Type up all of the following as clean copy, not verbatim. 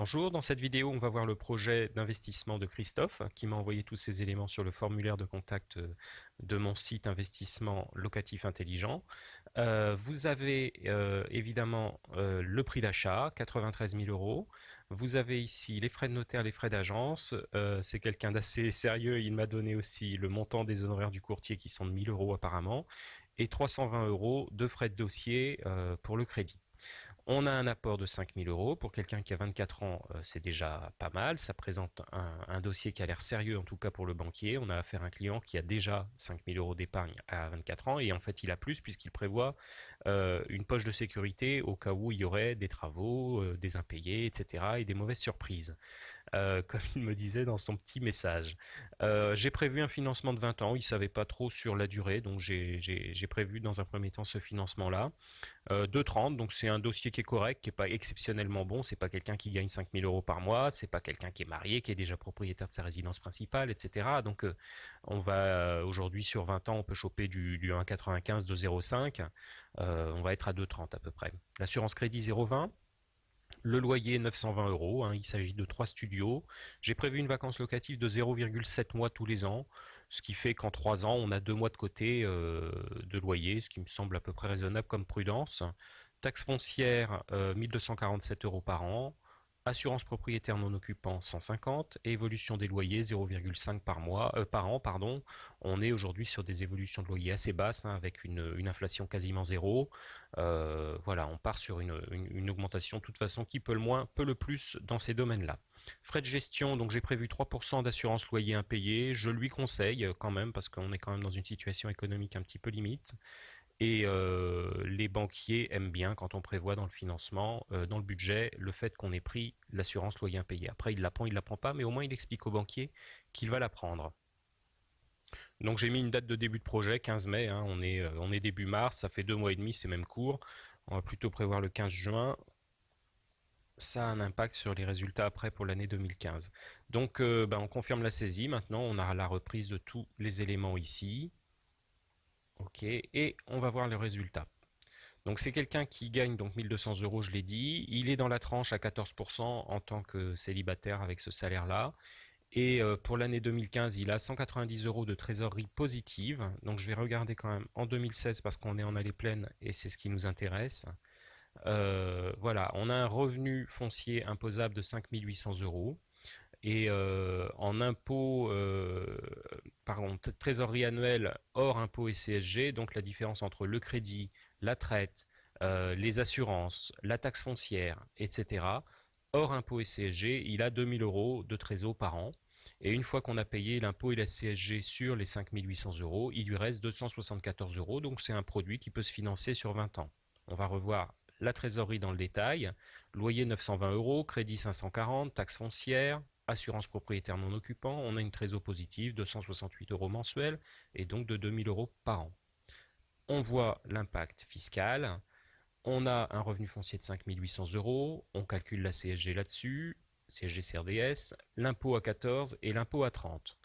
Bonjour, dans cette vidéo, on va voir le projet d'investissement de Christophe qui m'a envoyé tous ces éléments sur le formulaire de contact de mon site investissement locatif intelligent. Vous avez évidemment le prix d'achat, 93 000 euros. Vous avez ici les frais de notaire, les frais d'agence. C'est quelqu'un d'assez sérieux. Il m'a donné aussi le montant des honoraires du courtier qui sont de 1 000 euros apparemment et 320 euros de frais de dossier pour le crédit. On a un apport de 5 000 euros. Pour quelqu'un qui a 24 ans, c'est déjà pas mal. Ça présente un dossier qui a l'air sérieux, en tout cas pour le banquier. On a affaire à un client qui a déjà 5 000 euros d'épargne à 24 ans. Et en fait, il a plus puisqu'il prévoit une poche de sécurité au cas où il y aurait des travaux, des impayés, etc. et des mauvaises surprises. Comme il me disait dans son petit message. J'ai prévu un financement de 20 ans. Il savait pas trop sur la durée. Donc, j'ai prévu dans un premier temps ce financement-là. 2,30, donc c'est un dossier qui est correct, qui est pas exceptionnellement bon, c'est pas quelqu'un qui gagne 5 000 euros par mois, c'est pas quelqu'un qui est marié, qui est déjà propriétaire de sa résidence principale, etc. Donc on va aujourd'hui sur 20 ans, on peut choper du 1,95 de 0,5, on va être à 2,30 à peu près. L'assurance crédit 0,20. Le loyer 920 euros, il s'agit de 3 studios. J'ai prévu une vacance locative de 0,7 mois tous les ans, ce qui fait qu'en 3 ans, on a 2 mois de côté de loyer, ce qui me semble à peu près raisonnable comme prudence. Taxe foncière 1247 euros par an. Assurance propriétaire non occupant 150 et évolution des loyers 0,5 par an pardon. On est aujourd'hui sur des évolutions de loyers assez basses avec une inflation quasiment zéro. Voilà, on part sur une augmentation de toute façon qui peut le moins, peut le plus dans ces domaines-là. Frais de gestion, donc j'ai prévu 3% d'assurance loyer impayé. Je lui conseille quand même parce qu'on est quand même dans une situation économique un petit peu limite. Et les banquiers aiment bien quand on prévoit dans le financement, dans le budget, le fait qu'on ait pris l'assurance loyer impayé. Après, il la prend pas, mais au moins il explique au banquier qu'il va la prendre. Donc j'ai mis une date de début de projet, 15 mai, on est début mars, ça fait 2 mois et demi, c'est même court. On va plutôt prévoir le 15 juin. Ça a un impact sur les résultats après pour l'année 2015. Donc on confirme la saisie, maintenant on a la reprise de tous les éléments ici. Ok, et on va voir le résultat. Donc c'est quelqu'un qui gagne donc 1200 euros, je l'ai dit. Il est dans la tranche à 14% en tant que célibataire avec ce salaire-là. Et pour l'année 2015, il a 190 euros de trésorerie positive. Donc je vais regarder quand même en 2016 parce qu'on est en allée pleine et c'est ce qui nous intéresse. Voilà, on a un revenu foncier imposable de 5 800 euros. Et en impôt, pardon, trésorerie annuelle hors impôt et CSG, donc la différence entre le crédit, la traite, les assurances, la taxe foncière, etc. Hors impôt et CSG, il a 2000 euros de trésor par an. Et une fois qu'on a payé l'impôt et la CSG sur les 5 800 euros, il lui reste 274 euros. Donc c'est un produit qui peut se financer sur 20 ans. On va revoir la trésorerie dans le détail. Loyer 920 euros, crédit 540, taxe foncière, assurance propriétaire non occupant, on a une trésor positive de 168 euros mensuels et donc de 2000 euros par an. On voit l'impact fiscal, on a un revenu foncier de 5 800 euros, on calcule la CSG là-dessus, CSG CRDS, l'impôt à 14 et l'impôt à 30.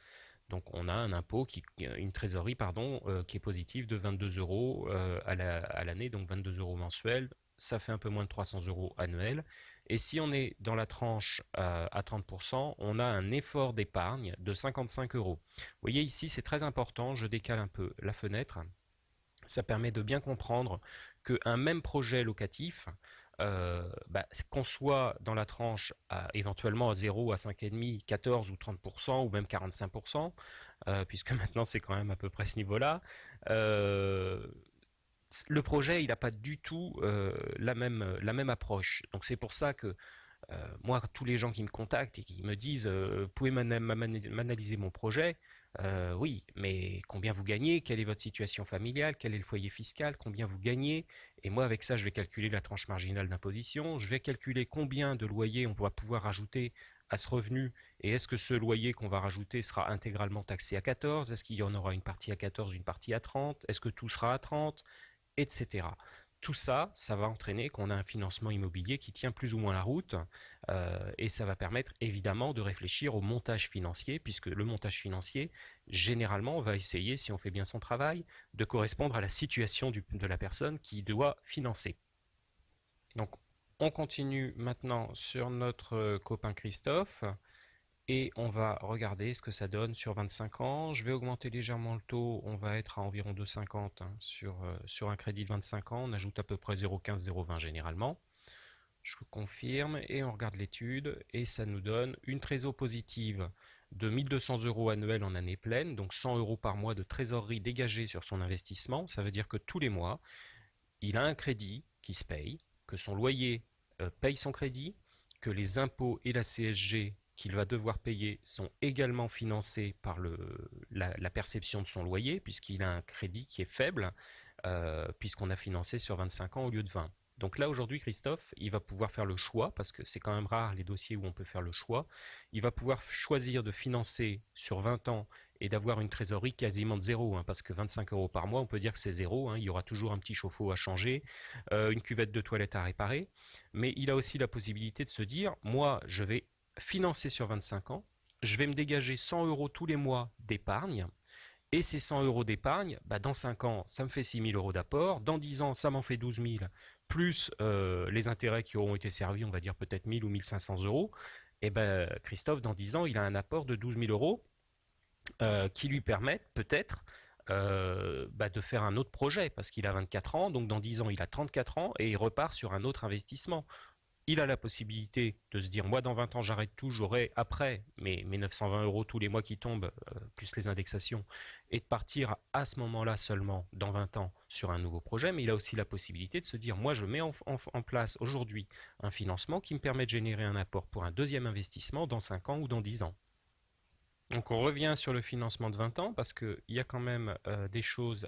Donc on a un impôt, une trésorerie pardon, qui est positive de 22 euros à l'année, donc 22 euros mensuels. Ça fait un peu moins de 300 euros annuels. Et si on est dans la tranche à 30%, on a un effort d'épargne de 55 euros. Vous voyez ici, c'est très important, je décale un peu la fenêtre. Ça permet de bien comprendre qu'un même projet locatif, qu'on soit dans la tranche éventuellement à 0, à 5,5, 14 ou 30% ou même 45%, puisque maintenant c'est quand même à peu près ce niveau-là, le projet il n'a pas du tout la même approche. Donc c'est pour ça que moi, tous les gens qui me contactent et qui me disent pouvez m'analyser mon projet, oui, mais combien vous gagnez, quelle est votre situation familiale, quel est le foyer fiscal, combien vous gagnez, et moi avec ça je vais calculer la tranche marginale d'imposition, je vais calculer combien de loyers on va pouvoir rajouter à ce revenu, et est-ce que ce loyer qu'on va rajouter sera intégralement taxé à 14, est-ce qu'il y en aura une partie à 14, une partie à 30, est-ce que tout sera à 30, etc. Tout ça, ça va entraîner qu'on a un financement immobilier qui tient plus ou moins la route et ça va permettre évidemment de réfléchir au montage financier puisque le montage financier, généralement, on va essayer, si on fait bien son travail, de correspondre à la situation de la personne qui doit financer. Donc, On continue maintenant sur notre copain Christophe et on va regarder ce que ça donne sur 25 ans. Je vais augmenter légèrement le taux, on va être à environ 2,50 hein, sur un crédit de 25 ans. On ajoute à peu près 0,15, 0,20 généralement. Je confirme et on regarde l'étude et ça nous donne une trésor positive de 1200 euros annuels en année pleine, donc 100 euros par mois de trésorerie dégagée sur son investissement. Ça veut dire que tous les mois, il a un crédit qui se paye, que son loyer paye son crédit, que les impôts et la CSG qu'il va devoir payer sont également financés par la perception de son loyer, puisqu'il a un crédit qui est faible, puisqu'on a financé sur 25 ans au lieu de 20. Donc là, aujourd'hui, Christophe, il va pouvoir faire le choix, parce que c'est quand même rare les dossiers où on peut faire le choix, il va pouvoir choisir de financer sur 20 ans et d'avoir une trésorerie quasiment de zéro, hein, parce que 25 euros par mois, on peut dire que c'est zéro, hein, il y aura toujours un petit chauffe-eau à changer, une cuvette de toilette à réparer, mais il a aussi la possibilité de se dire, moi, je vais financer sur 25 ans, je vais me dégager 100 euros tous les mois d'épargne, et ces 100 euros d'épargne, bah dans 5 ans, ça me fait 6 000 euros d'apport. Dans 10 ans, ça m'en fait 12 000, plus les intérêts qui auront été servis, on va dire peut-être 1 000 ou 1 500 euros. Et ben Christophe, dans 10 ans, il a un apport de 12 000 euros qui lui permettent peut-être de faire un autre projet, parce qu'il a 24 ans, donc dans 10 ans, il a 34 ans, et il repart sur un autre investissement. Il a la possibilité de se dire, moi dans 20 ans j'arrête tout, j'aurai après mes 920 euros tous les mois qui tombent, plus les indexations, et de partir à ce moment-là seulement, dans 20 ans, sur un nouveau projet, mais il a aussi la possibilité de se dire, moi je mets en place aujourd'hui un financement qui me permet de générer un apport pour un deuxième investissement dans 5 ans ou dans 10 ans. Donc on revient sur le financement de 20 ans parce qu'il y a quand même des choses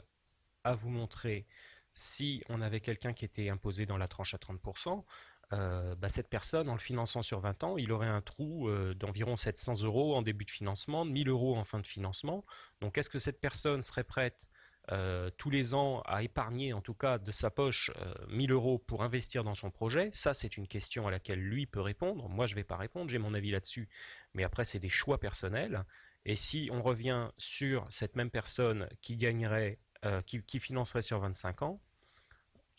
à vous montrer. Si on avait quelqu'un qui était imposé dans la tranche à 30%, cette personne, en le finançant sur 20 ans, il aurait un trou d'environ 700 euros en début de financement, 1000 euros en fin de financement. Donc est-ce que cette personne serait prête tous les ans à épargner, en tout cas de sa poche, 1000 euros pour investir dans son projet? Ça, c'est une question à laquelle lui peut répondre. Moi, je ne vais pas répondre, j'ai mon avis là-dessus. Mais après, c'est des choix personnels. Et si on revient sur cette même personne qui gagnerait, qui financerait sur 25 ans,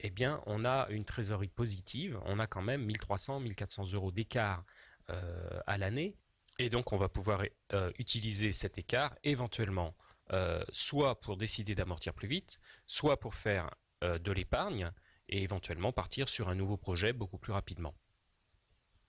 eh bien, on a une trésorerie positive. On a quand même 1300, 1400 euros d'écart à l'année. Et donc, on va pouvoir utiliser cet écart éventuellement soit pour décider d'amortir plus vite, soit pour faire de l'épargne et éventuellement partir sur un nouveau projet beaucoup plus rapidement.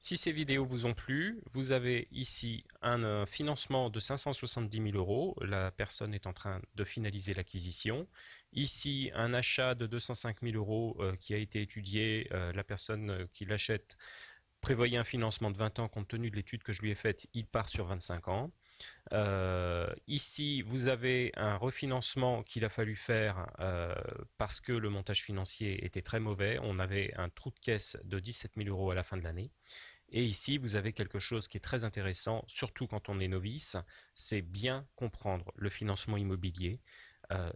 Si ces vidéos vous ont plu, vous avez ici un financement de 570 000 euros. La personne est en train de finaliser l'acquisition. Ici, un achat de 205 000 euros qui a été étudié. La personne qui l'achète prévoyait un financement de 20 ans compte tenu de l'étude que je lui ai faite. Il part sur 25 ans. Ici, vous avez un refinancement qu'il a fallu faire parce que le montage financier était très mauvais. On avait un trou de caisse de 17 000 euros à la fin de l'année. Et ici, vous avez quelque chose qui est très intéressant, surtout quand on est novice, c'est bien comprendre le financement immobilier,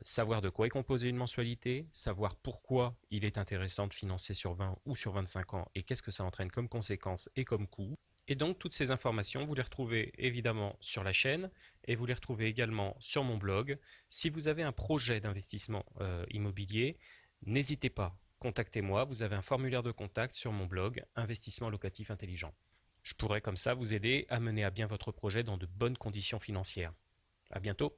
savoir de quoi est composée une mensualité, savoir pourquoi il est intéressant de financer sur 20 ou sur 25 ans et qu'est-ce que ça entraîne comme conséquence et comme coût. Et donc, toutes ces informations, vous les retrouvez évidemment sur la chaîne et vous les retrouvez également sur mon blog. Si vous avez un projet d'investissement immobilier, n'hésitez pas, contactez-moi. Vous avez un formulaire de contact sur mon blog Investissement locatif intelligent. Je pourrais comme ça vous aider à mener à bien votre projet dans de bonnes conditions financières. À bientôt.